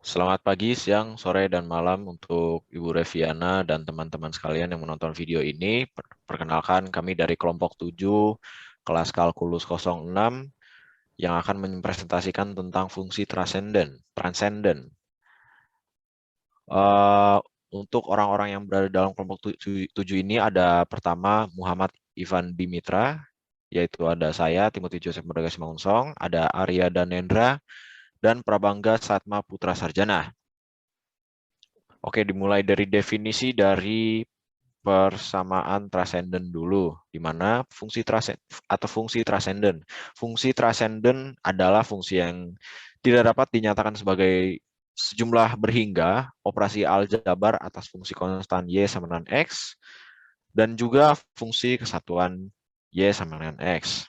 Selamat pagi, siang, sore, dan malam untuk Ibu Reviana dan teman-teman sekalian yang menonton video ini. Perkenalkan kami dari kelompok 7 kelas Kalkulus 06 yang akan mempresentasikan tentang fungsi transenden. Eh, untuk orang-orang yang berada dalam kelompok 7 ini ada pertama Muhammad Ivan Dimitra, yaitu ada saya, Timothy Joseph Murdaga Simangunsong, ada Arya Danendra, dan Prabangga Satma Putra Sarjana. Oke, dimulai dari definisi dari persamaan transenden dulu, di mana fungsi transenden. Fungsi transenden adalah fungsi yang tidak dapat dinyatakan sebagai sejumlah berhingga, operasi aljabar atas fungsi konstan Y sama dengan X, dan juga fungsi kesatuan Y sama dengan X.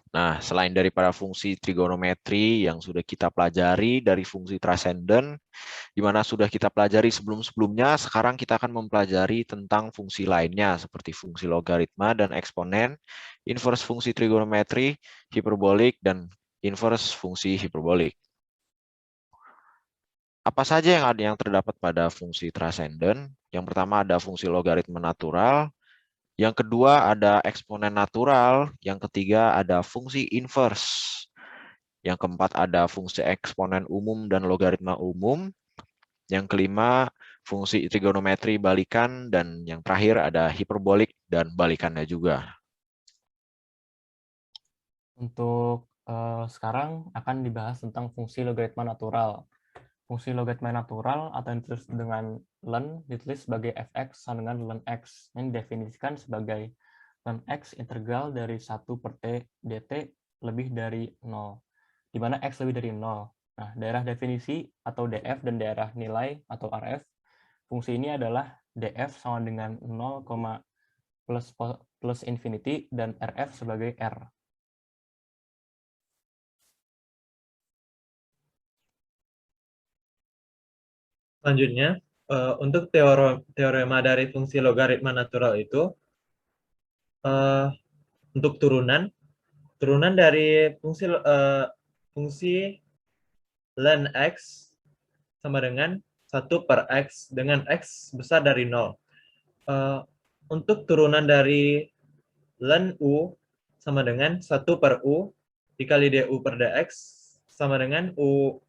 Nah, selain daripada fungsi trigonometri yang sudah kita pelajari dari fungsi transenden, di mana sudah kita pelajari sebelum-sebelumnya, sekarang kita akan mempelajari tentang fungsi lainnya, seperti fungsi logaritma dan eksponen, inverse fungsi trigonometri, hiperbolik, dan inverse fungsi hiperbolik. Apa saja yang terdapat pada fungsi transenden? Yang pertama ada fungsi logaritma natural, yang kedua ada eksponen natural, yang ketiga ada fungsi inverse, yang keempat ada fungsi eksponen umum dan logaritma umum, yang kelima, fungsi trigonometri balikan, dan yang terakhir ada hiperbolik dan balikannya juga. Untuk sekarang akan dibahas tentang fungsi logaritma natural. Fungsi logaritma natural atau yang ditulis dengan len ditulis sebagai fx sama dengan len x. Yang didefinisikan sebagai len x integral dari 1 per t dt lebih dari 0, di mana x lebih dari 0. Nah, daerah definisi atau df dan daerah nilai atau rf, fungsi ini adalah df sama dengan 0, plus infinity dan rf sebagai r. Selanjutnya, untuk teorema dari fungsi logaritma natural itu, untuk turunan dari fungsi ln x sama dengan 1 per x dengan x besar dari 0. Untuk turunan dari ln u sama dengan 1 per u dikali du per dx sama dengan u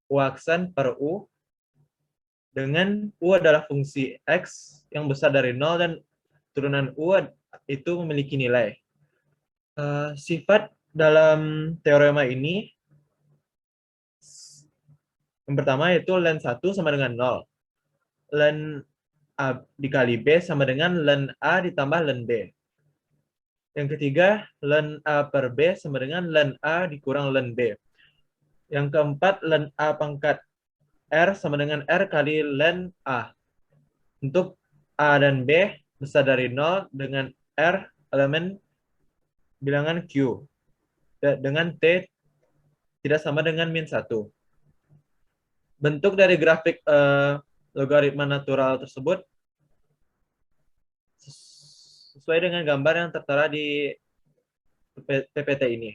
aksen per u, dengan u adalah fungsi x yang besar dari 0 dan turunan u itu memiliki nilai. Sifat dalam teorema ini yang pertama yaitu ln 1 sama dengan 0. Ln A dikali B sama dengan ln A ditambah ln B. Yang ketiga, ln A per B sama dengan ln A dikurang ln B. Yang keempat, ln A pangkat R sama dengan R kali ln A. Untuk A dan B besar dari 0 dengan R elemen bilangan Q. Dengan T tidak sama dengan min 1. Bentuk dari grafik logaritma natural tersebut sesuai dengan gambar yang tertera di PPT ini.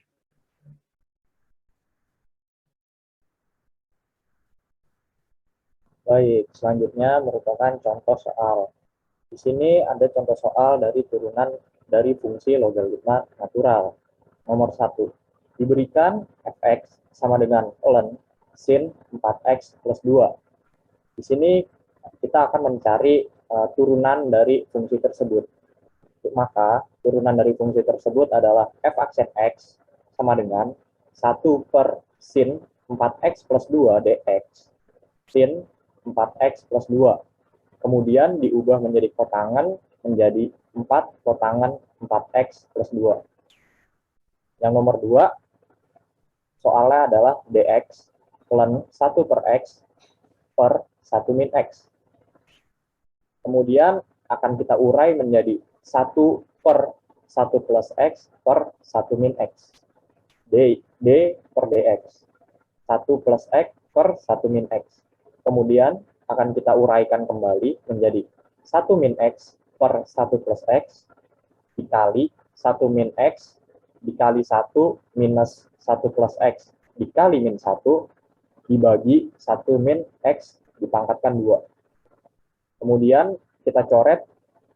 Baik, selanjutnya merupakan contoh soal. Di sini ada contoh soal dari turunan dari fungsi logaritma natural. Nomor 1. Diberikan fx sama dengan ln sin 4x plus 2. Di sini kita akan mencari turunan dari fungsi tersebut. Maka turunan dari fungsi tersebut adalah f aksen x sama dengan 1 per sin 4x plus 2 dx sin 4x plus 2. Kemudian diubah menjadi kotangan menjadi 4 kotangan 4x plus 2. Yang nomor 2, soalnya adalah dx ln 1 per x per 1 min x. Kemudian akan kita urai menjadi 1 per 1 plus x per 1 min x. D per dx. 1 plus x per 1 min x. Kemudian akan kita uraikan kembali menjadi 1 min x per 1 plus x dikali 1 min x dikali 1 minus 1 plus x dikali min 1 dibagi 1 min X dipangkatkan 2. Kemudian kita coret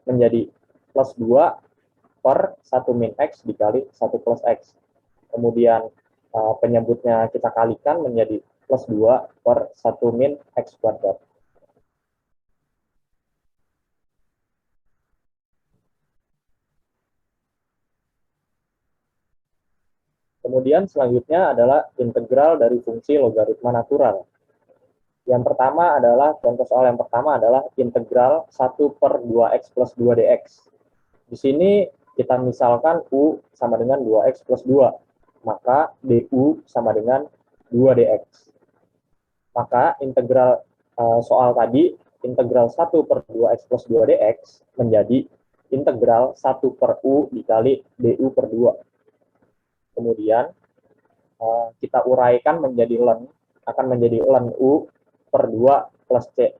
menjadi plus 2 per 1 min X dikali 1 plus X. Kemudian penyebutnya kita kalikan menjadi plus 2 per 1 min X kuadrat. Kemudian selanjutnya adalah integral dari fungsi logaritma natural. Yang pertama adalah, contoh soal yang pertama adalah integral 1 per 2x plus 2 dx. Di sini kita misalkan U sama dengan 2x plus 2, maka du sama dengan 2 dx. Maka integral soal tadi, integral 1 per 2x plus 2 dx menjadi integral 1 per U dikali du per 2. Kemudian kita uraikan menjadi ln, akan menjadi ln U per 2 plus C.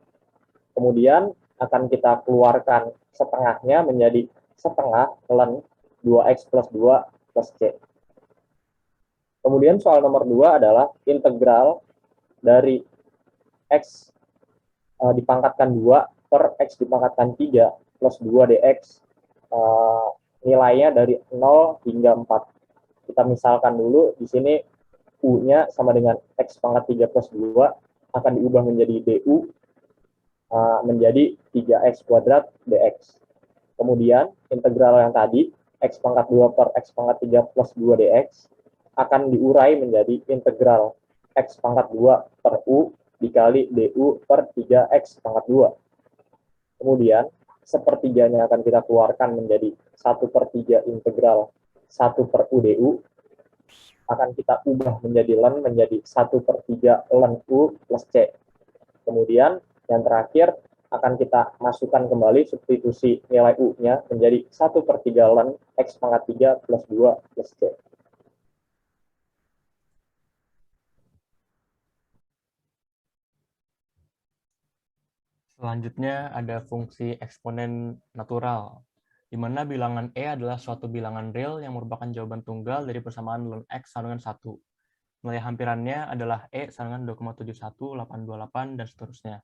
Kemudian akan kita keluarkan setengahnya menjadi setengah ln 2x plus 2 plus C. Kemudian soal nomor 2 adalah integral dari X dipangkatkan 2 per X dipangkatkan 3 plus 2 dx, nilainya dari 0 hingga 4. Kita misalkan dulu, di sini U-nya sama dengan X pangkat 3 plus 2, akan diubah menjadi DU, menjadi 3X kuadrat dx. Kemudian, integral yang tadi, X pangkat 2 per X pangkat 3 plus 2 dx, akan diurai menjadi integral X pangkat 2 per U dikali DU per 3X pangkat 2. Kemudian, sepertiganya akan kita keluarkan menjadi 1/3 integral 1 per U DU, akan kita ubah menjadi ln menjadi 1/3 ln U plus C. Kemudian yang terakhir akan kita masukkan kembali substitusi nilai U-nya menjadi 1/3 ln X pangkat 3 plus 2 plus C. Selanjutnya ada fungsi eksponen natural, di mana bilangan E adalah suatu bilangan real yang merupakan jawaban tunggal dari persamaan ln X sama dengan 1. Nilai hampirannya adalah E sama dengan 2,71828 dan seterusnya.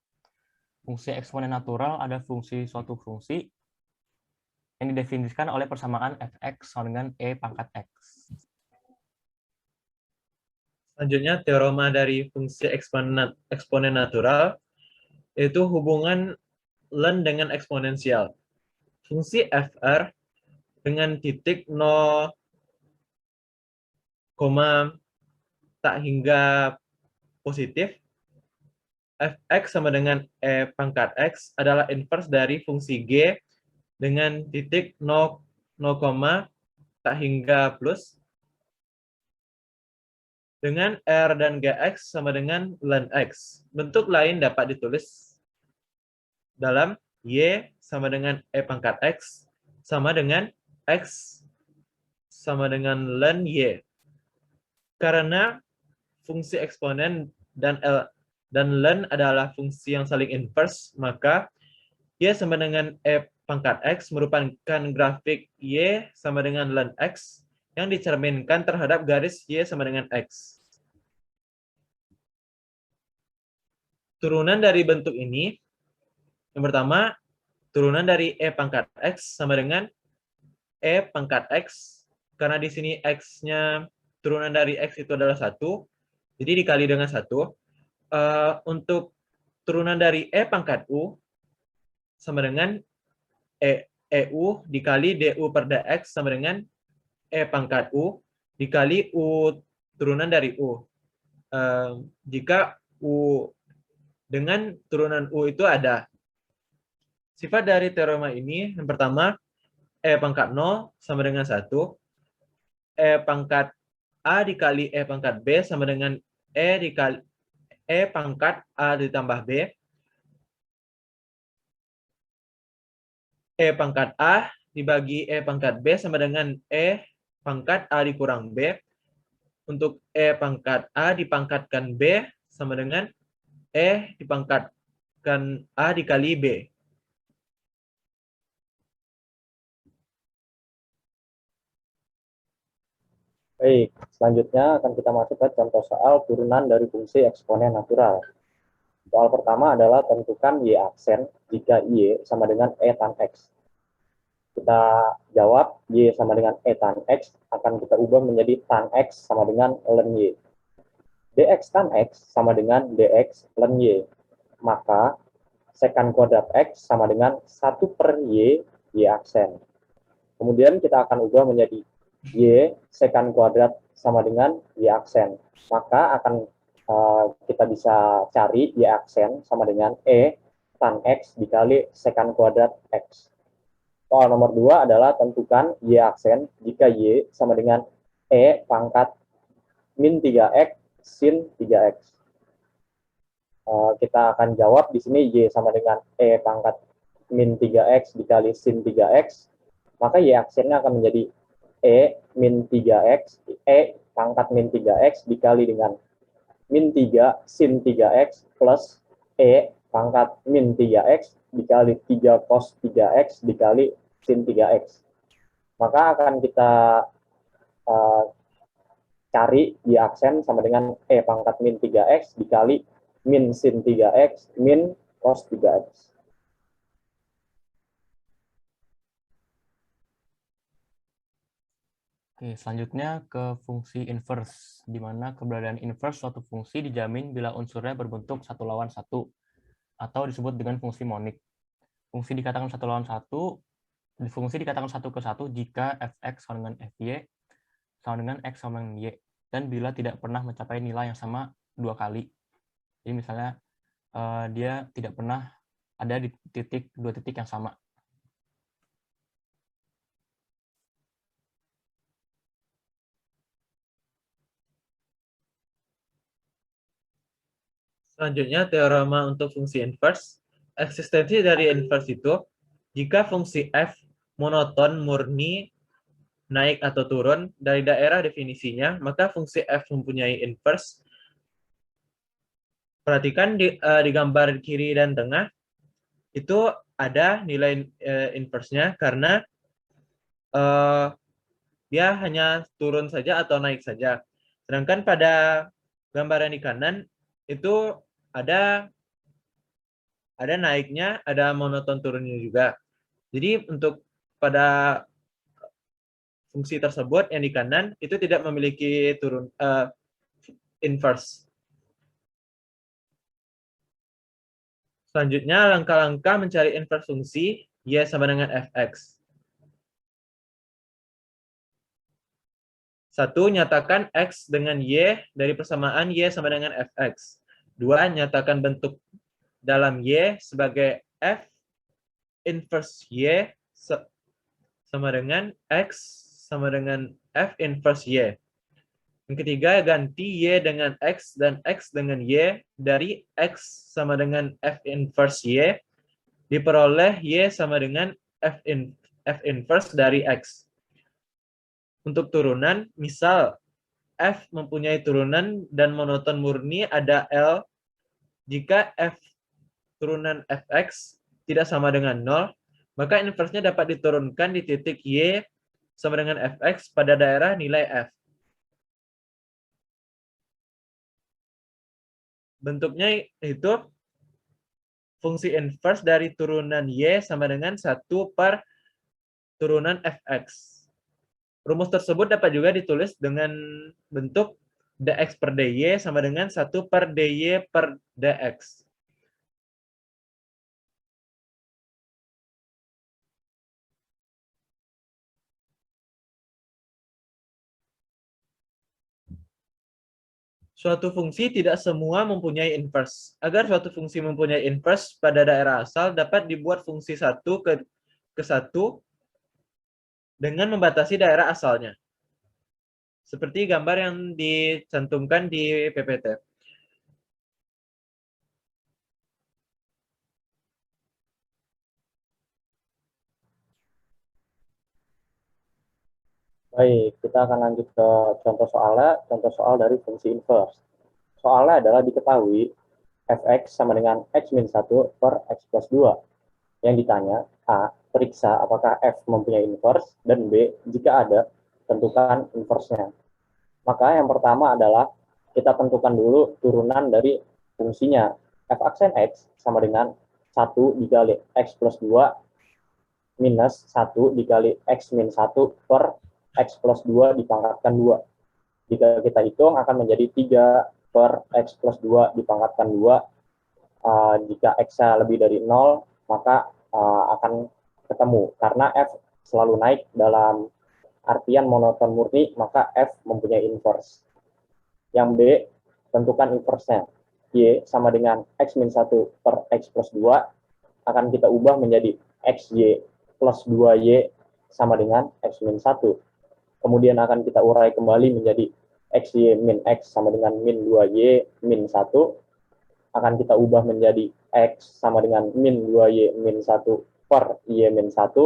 Fungsi eksponen natural ada suatu fungsi yang didefinisikan oleh persamaan fx sama dengan E pangkat X. Selanjutnya, teorema dari fungsi eksponen natural, yaitu hubungan ln dengan eksponensial. Fungsi fr dengan titik 0, tak hingga positif, fx sama dengan E pangkat X adalah inverse dari fungsi G dengan titik 0, tak hingga plus, dengan R dan Gx sama dengan ln X. Bentuk lain dapat ditulis dalam Y sama dengan E pangkat X sama dengan X sama dengan ln Y. Karena fungsi eksponen dan ln adalah fungsi yang saling inverse, maka Y sama dengan E pangkat X merupakan grafik Y sama dengan ln X yang dicerminkan terhadap garis Y sama dengan X. Turunan dari bentuk ini, yang pertama, turunan dari E pangkat X sama dengan E pangkat X, karena di sini X-nya, turunan dari X itu adalah 1, jadi dikali dengan 1. Untuk turunan dari E pangkat U, sama dengan EU dikali DU per DX sama dengan E pangkat U dikali U turunan dari U. Jika U dengan turunan U itu ada. Sifat dari teorema ini, yang pertama, E pangkat 0 sama dengan 1. E pangkat A dikali E pangkat B sama dengan E dikali E pangkat A ditambah B. E pangkat A dibagi E pangkat B sama dengan E pangkat A dikurang B. Untuk E pangkat A dipangkatkan B sama dengan E dipangkatkan A dikali B. Baik, selanjutnya akan kita masuk ke contoh soal turunan dari fungsi eksponen natural. Soal pertama adalah tentukan Y aksen jika Y sama dengan E tan X. Kita jawab Y sama dengan E tan X akan kita ubah menjadi tan X sama dengan ln Y. Dx tan X sama dengan dx ln Y. Maka sekant kuadrat X sama dengan 1 per Y aksen. Kemudian kita akan ubah menjadi Y sekant kuadrat sama dengan Y aksen. Maka akan kita bisa cari Y aksen sama dengan E tan X dikali sekant kuadrat X. Soal nomor 2 adalah tentukan Y aksen jika Y sama dengan E pangkat min 3X sin 3X. Kita akan jawab di sini Y sama dengan E pangkat min 3X dikali sin 3X. Maka Y aksennya akan menjadi E min 3X, E pangkat min 3X dikali dengan min 3 sin 3X plus E pangkat min 3X dikali 3 cos 3X dikali sin 3X. Maka akan kita cari Y aksen sama dengan E pangkat min 3X dikali min sin 3X min cos 3X. Oke, selanjutnya ke fungsi inverse, di mana keberadaan inverse suatu fungsi dijamin bila unsurnya berbentuk 1 lawan 1, atau disebut dengan fungsi monik. Fungsi dikatakan 1 lawan 1, fungsi dikatakan 1 ke 1 jika fx sama dengan fy sama dengan x sama dengan y, dan bila tidak pernah mencapai nilai yang sama 2 kali. Jadi misalnya dia tidak pernah ada di dua titik yang sama. Selanjutnya, teorema untuk fungsi inverse. Eksistensi dari inverse itu, jika fungsi f monoton murni naik atau turun dari daerah definisinya, maka fungsi f mempunyai inverse. Perhatikan di gambar kiri dan tengah, itu ada nilai inverse-nya karena dia hanya turun saja atau naik saja. Sedangkan pada gambaran di kanan, itu ada naiknya, ada monoton turunnya juga. Jadi untuk pada fungsi tersebut yang di kanan itu tidak memiliki inverse. Selanjutnya langkah-langkah mencari inverse fungsi Y sama dengan fx. 1. Nyatakan X dengan Y dari persamaan Y sama dengan fx. 2. Nyatakan bentuk dalam Y sebagai F inverse Y sama dengan X sama dengan F inverse Y. Yang ketiga, ganti Y dengan X dan X dengan Y dari X sama dengan F inverse Y, diperoleh Y sama dengan F inverse dari X. Untuk turunan, misal F mempunyai turunan dan monoton murni ada L, jika F turunan Fx tidak sama dengan 0, maka inverse-nya dapat diturunkan di titik Y sama dengan Fx pada daerah nilai F. Bentuknya itu fungsi inverse dari turunan Y sama dengan 1 per turunan Fx. Rumus tersebut dapat juga ditulis dengan bentuk dx per dy sama dengan 1 per dy per dx. Suatu fungsi tidak semua mempunyai inverse. Agar suatu fungsi mempunyai inverse pada daerah asal dapat dibuat fungsi 1 ke 1 dengan membatasi daerah asalnya. Seperti gambar yang dicantumkan di PPT. Baik, kita akan lanjut ke contoh soalnya, contoh soal dari fungsi inverse. Soalnya adalah diketahui fx sama dengan x-1 per x plus 2. Yang ditanya, A, periksa apakah f mempunyai inverse, dan B, jika ada, tentukan inverse-nya. Maka yang pertama adalah kita tentukan dulu turunan dari fungsinya. F aksen X sama dengan 1 dikali X plus 2 minus 1 dikali X min 1 per X plus 2 dipangkatkan 2. Jika kita hitung akan menjadi 3 per X plus 2 dipangkatkan 2. Jika X-nya lebih dari 0, maka akan ketemu. Karena F selalu naik dalam artian monoton murni, maka F mempunyai inverse. Yang B, tentukan inverse-nya. Y sama dengan X min 1 per X plus 2 akan kita ubah menjadi XY plus 2Y sama dengan X min 1. Kemudian akan kita urai kembali menjadi XY min X sama dengan min 2Y min 1. Akan kita ubah menjadi X sama dengan min 2Y min 1 per Y min 1.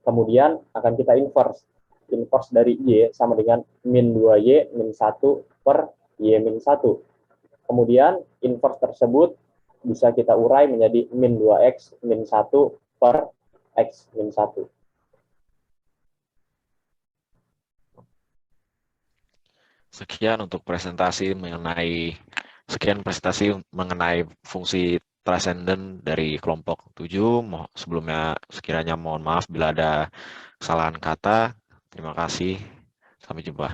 Kemudian akan kita inverse. Inverse dari Y sama dengan min 2Y min 1 per Y min 1. Kemudian inverse tersebut bisa kita urai menjadi min 2X min 1 per X min 1. Sekian presentasi mengenai fungsi transenden dari kelompok 7. Sebelumnya sekiranya mohon maaf bila ada kesalahan kata. Terima kasih. Sampai jumpa.